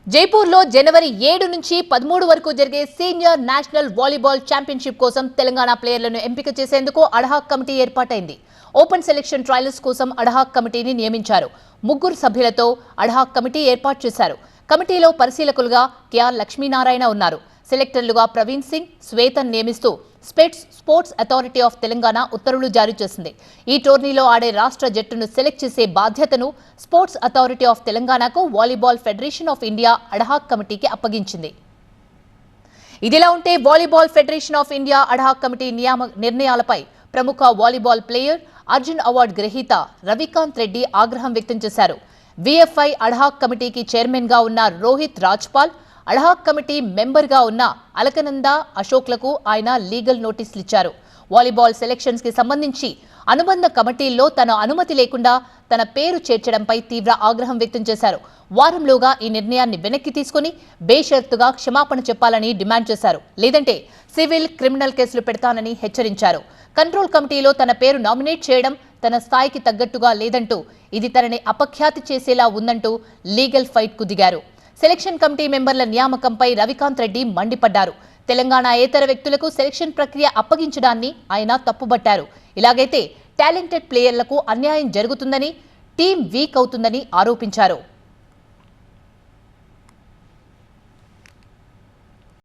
జైపూర్లో జనవరి 7 నుంచి 13 వరకు జరిగే సీనియర్ నేషనల్ వాలీబాల్ ఛాంపియన్షిప్ కోసం తెలంగాణ ప్లేయర్లను ఎంపిక చేసేందుకు అడ్హాక్ కమిటీ ఏర్పాటైంది. ఓపెన్ సెలక్షన్ ట్రయల్స్ కోసం అడ్హాక్ కమిటీని నియమించారు. 3 సభ్యులతో అడ్హాక్ కమిటీ ఏర్పాటు చేశారు. కమిటీలో పరిశీలకులుగా కెఆర్ లక్ష్మీనారాయణ ఉన్నారు. సెలెక్టర్లుగా ప్రవీణ్ సింగ్, శ్వేతన్ నియమిస్తూ స్పోర్ట్స్ అథారిటీ ఆఫ్ తెలంగాణ ఉత్తర్వులు జారీ చేసింది. ఈ టోర్నీలో ఆడే రాష్ట్ర జట్టును సెలెక్ట్ చేసే బాధ్యతను స్పోర్ట్స్ అథారిటీ ఆఫ్ తెలంగాణకు Volleyball Federation of India ad hoc కమిటీకి అప్పగించింది. ఇదిలా ఉంటే Volleyball Federation of India ad hoc committee నిర్ణయాలపై ప్రముఖ వాలీబాల్ ప్లేయర్, అర్జున్ అవార్డు గ్రహీత రవికాంత్ రెడ్డి ఆగ్రహం వ్యక్తం చేశారు. విఎఫ్ఐ అడ్హాక్ కమిటీకి చైర్మన్ గా ఉన్న రోహిత్ రాజ్పాల్, అడ్హాక్ కమిటీ మెంబర్గా ఉన్న అలకనంద అశోక్లకు ఆయన లీగల్ నోటీసులు ఇచ్చారు. వాలీబాల్ సెలెక్షన్స్ కి సంబంధించి అనుబంధ కమిటీల్లో తన అనుమతి లేకుండా తన పేరు చేర్చడంపై తీవ్ర ఆగ్రహం వ్యక్తం చేశారు. వారంలోగా ఈ నిర్ణయాన్ని వెనక్కి తీసుకుని బేషరతుగా క్షమాపణ చెప్పాలని డిమాండ్ చేశారు. లేదంటే సివిల్, క్రిమినల్ కేసులు పెడతానని హెచ్చరించారు. కంట్రోల్ కమిటీలో తన పేరు నామినేట్ చేయడం తన స్థాయికి తగ్గట్టుగా లేదంటూ, ఇది తనని అపఖ్యాతి చేసేలా ఉందంటూ లీగల్ ఫైట్ కు దిగారు. సెలక్షన్ కమిటీ మెంబర్ల నియామకంపై రవికాంత్ రెడ్డి మండిపడ్డారు. తెలంగాణ ఏతర వ్యక్తులకు సెలక్షన్ ప్రక్రియ అప్పగించడాన్ని ఆయన తప్పుబట్టారు. ఇలాగైతే టాలెంటెడ్ ప్లేయర్లకు అన్యాయం జరుగుతుందని, టీం వీక్ అవుతుందని ఆరోపించారు.